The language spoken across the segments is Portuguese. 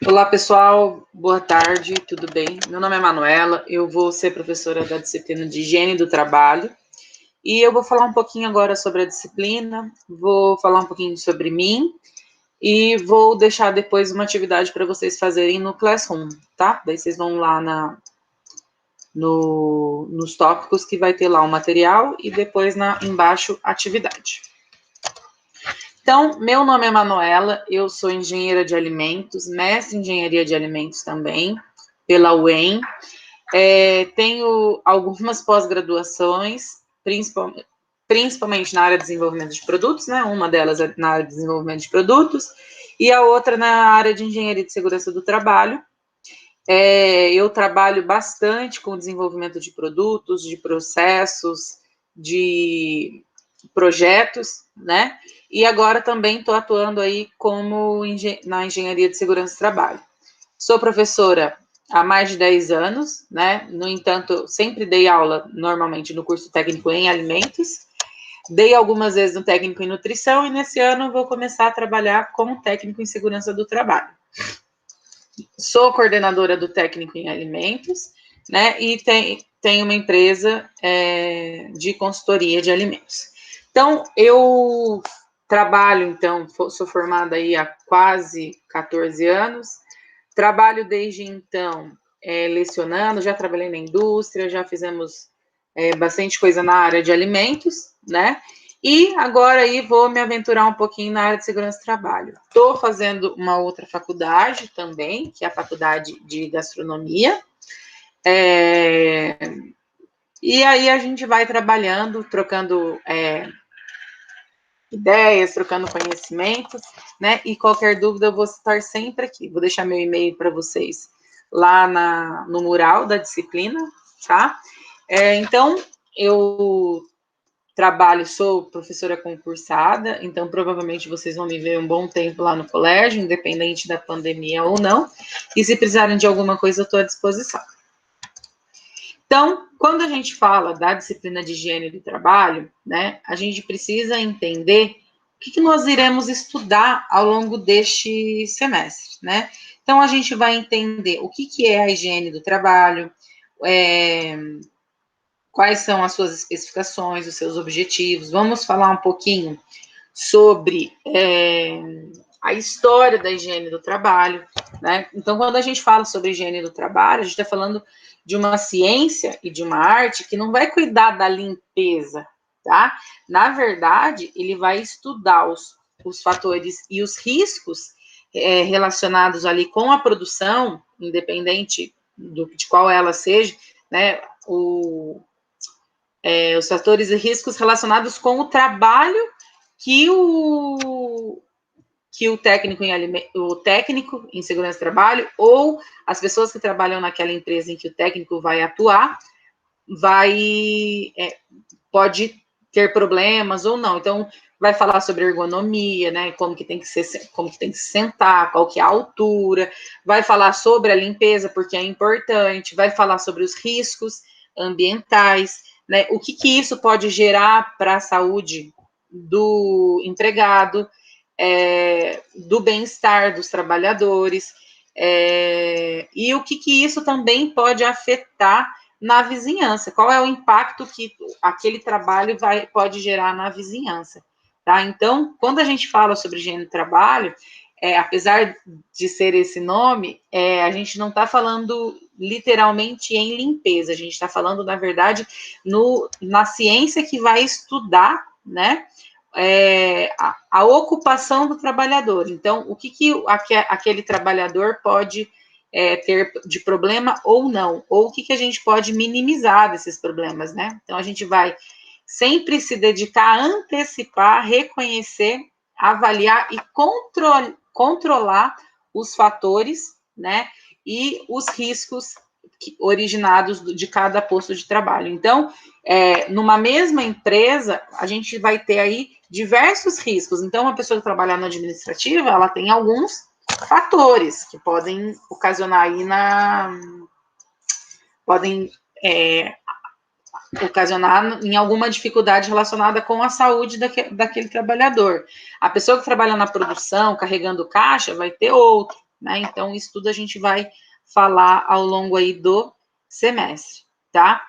Olá, pessoal. Boa tarde, tudo bem? Meu nome é Manuela, eu vou ser professora da disciplina de Higiene do Trabalho e eu vou falar um pouquinho agora sobre a disciplina, vou falar um pouquinho sobre mim e vou deixar depois uma atividade para vocês fazerem no Classroom, tá? Daí vocês vão lá nos tópicos que vai ter lá o material e depois embaixo atividade. Então, meu nome é Manuela, eu sou engenheira de alimentos, mestre em engenharia de alimentos também, pela UEM. Tenho algumas pós-graduações, principalmente na área de desenvolvimento de produtos, né? Uma delas é na área de desenvolvimento de produtos, e a outra na área de engenharia de segurança do trabalho. Eu trabalho bastante com o desenvolvimento de produtos, de processos, de projetos, né? E agora também estou atuando aí na engenharia de segurança do trabalho. Sou professora há mais de 10 anos, né? No entanto, sempre dei aula normalmente no curso técnico em alimentos, dei algumas vezes no técnico em nutrição e nesse ano vou começar a trabalhar como técnico em segurança do trabalho. Sou coordenadora do técnico em alimentos, né? E tenho uma empresa de consultoria de alimentos. Então, eu trabalho, sou formada aí há quase 14 anos, trabalho desde então lecionando, já trabalhei na indústria, já fizemos bastante coisa na área de alimentos, né? E agora aí vou me aventurar um pouquinho na área de segurança do trabalho. Estou fazendo uma outra faculdade também, que é a faculdade de gastronomia. E aí a gente vai trabalhando, trocando ideias, trocando conhecimentos, né? E qualquer dúvida eu vou estar sempre aqui. Vou deixar meu e-mail para vocês lá no mural da disciplina, tá? Então, eu sou professora concursada, então provavelmente vocês vão me ver um bom tempo lá no colégio, independente da pandemia ou não. E se precisarem de alguma coisa, eu estou à disposição. Então, quando a gente fala da disciplina de higiene do trabalho, né, a gente precisa entender o que nós iremos estudar ao longo deste semestre, né? Então, a gente vai entender o que é a higiene do trabalho, quais são as suas especificações, os seus objetivos. Vamos falar um pouquinho sobre a história da higiene do trabalho, né? Então, quando a gente fala sobre higiene do trabalho, a gente está falando de uma ciência e de uma arte que não vai cuidar da limpeza, tá? Na verdade, ele vai estudar os fatores e os riscos relacionados ali com a produção, independente de qual ela seja, né? Os fatores e riscos relacionados com o trabalho que o técnico em segurança do trabalho ou as pessoas que trabalham naquela empresa em que o técnico vai atuar pode ter problemas ou não. Então, vai falar sobre ergonomia, né? Como que tem que se sentar, qual que é a altura, vai falar sobre a limpeza, porque é importante, vai falar sobre os riscos ambientais, né? O que isso pode gerar para a saúde do empregado, do bem-estar dos trabalhadores, e o que isso também pode afetar na vizinhança, qual é o impacto que aquele trabalho pode gerar na vizinhança, tá? Então, quando a gente fala sobre higiene do trabalho, apesar de ser esse nome, a gente não está falando literalmente em limpeza, a gente está falando, na verdade, na ciência que vai estudar, né, a ocupação do trabalhador. Então, o que aquele trabalhador pode ter de problema ou não, ou o que a gente pode minimizar desses problemas, né? Então, a gente vai sempre se dedicar a antecipar, reconhecer, avaliar e controlar os fatores, né, e os riscos originados de cada posto de trabalho. Então, numa mesma empresa, a gente vai ter aí diversos riscos. Então, uma pessoa que trabalha no administrativo, ela tem alguns fatores que podem ocasionar aí ocasionar em alguma dificuldade relacionada com a saúde daquele trabalhador. A pessoa que trabalha na produção, carregando caixa, vai ter outro, né? Então, isso tudo a gente vai falar ao longo aí do semestre, tá?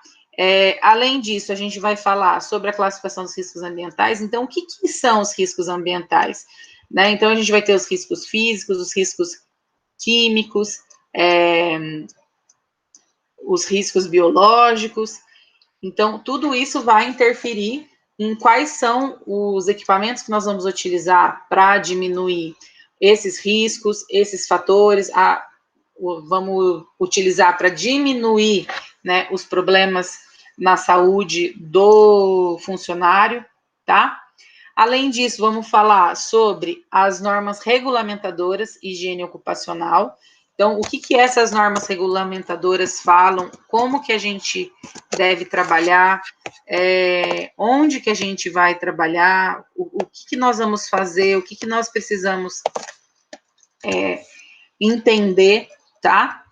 Além disso, a gente vai falar sobre a classificação dos riscos ambientais. Então, o que são os riscos ambientais? Né? Então, a gente vai ter os riscos físicos, os riscos químicos, os riscos biológicos. Então, tudo isso vai interferir em quais são os equipamentos que nós vamos utilizar para diminuir esses riscos, esses fatores, vamos utilizar para diminuir, né, os problemas na saúde do funcionário, tá? Além disso, vamos falar sobre as normas regulamentadoras e higiene ocupacional. Então, o que essas normas regulamentadoras falam, como que a gente deve trabalhar, onde que a gente vai trabalhar, o que nós vamos fazer, o que nós precisamos entender, tá?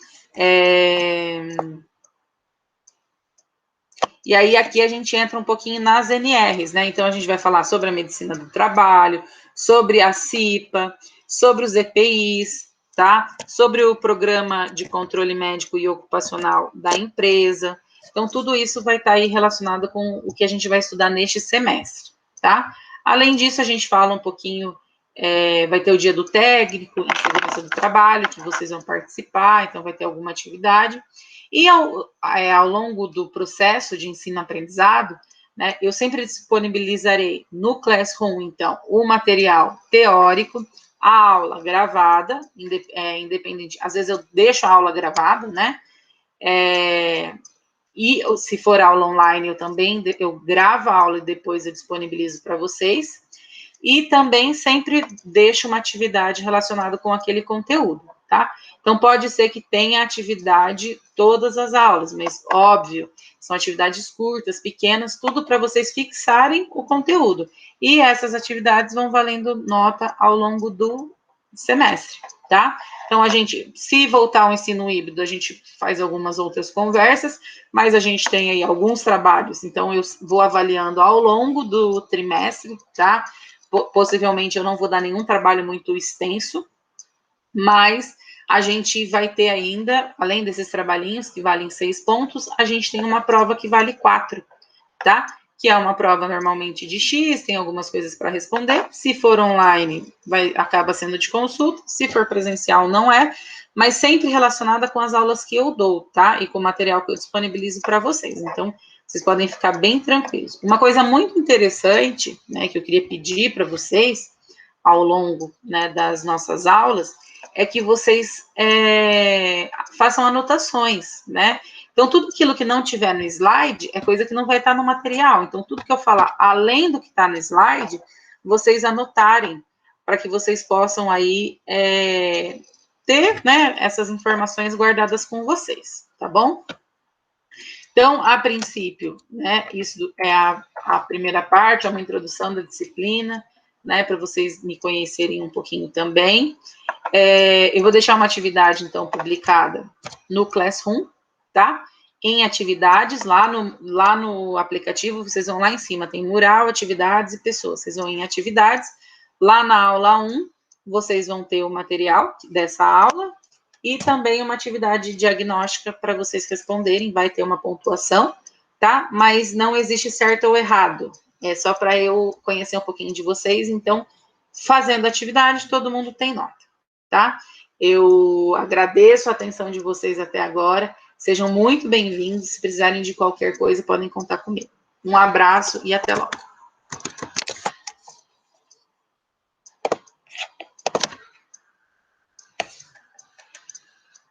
E aí, aqui a gente entra um pouquinho nas NRs, né? Então, a gente vai falar sobre a medicina do trabalho, sobre a CIPA, sobre os EPIs, tá? Sobre o programa de controle médico e ocupacional da empresa. Então, tudo isso vai estar aí relacionado com o que a gente vai estudar neste semestre, tá? Além disso, a gente fala um pouquinho, vai ter o dia do técnico em segurança do trabalho, que vocês vão participar, então vai ter alguma atividade. E ao longo do processo de ensino-aprendizado, né, eu sempre disponibilizarei no Classroom, então, o material teórico, a aula gravada, independente, às vezes eu deixo a aula gravada, né, e se for aula online, eu gravo a aula e depois eu disponibilizo para vocês, e também sempre deixo uma atividade relacionada com aquele conteúdo, tá? Então, pode ser que tenha atividade todas as aulas, mas, óbvio, são atividades curtas, pequenas, tudo para vocês fixarem o conteúdo. E essas atividades vão valendo nota ao longo do semestre, tá? Então, se voltar ao ensino híbrido, a gente faz algumas outras conversas, mas a gente tem aí alguns trabalhos, então eu vou avaliando ao longo do trimestre, tá? Possivelmente eu não vou dar nenhum trabalho muito extenso, mas a gente vai ter ainda, além desses trabalhinhos que valem 6 pontos, a gente tem uma prova que vale 4, tá? Que é uma prova normalmente de X, tem algumas coisas para responder. Se for online, acaba sendo de consulta. Se for presencial, não é, mas sempre relacionada com as aulas que eu dou, tá? E com o material que eu disponibilizo para vocês. Então, vocês podem ficar bem tranquilos. Uma coisa muito interessante, né, que eu queria pedir para vocês ao longo, né, das nossas aulas, é que vocês façam anotações, né? Então, tudo aquilo que não tiver no slide é coisa que não vai estar no material. Então, tudo que eu falar além do que está no slide, vocês anotarem, para que vocês possam aí ter, né, essas informações guardadas com vocês, tá bom? Então, a princípio, né, isso é a primeira parte, é uma introdução da disciplina, né, para vocês me conhecerem um pouquinho também. Eu vou deixar uma atividade, então, publicada no Classroom, tá? Em atividades, lá no aplicativo, vocês vão lá em cima, tem mural, atividades e pessoas. Vocês vão em atividades, lá na aula 1, vocês vão ter o material dessa aula, e também uma atividade diagnóstica para vocês responderem, vai ter uma pontuação, tá? Mas não existe certo ou errado, é só para eu conhecer um pouquinho de vocês, então, fazendo atividade, todo mundo tem nota, tá? Eu agradeço a atenção de vocês até agora, sejam muito bem-vindos, se precisarem de qualquer coisa, podem contar comigo. Um abraço e até logo.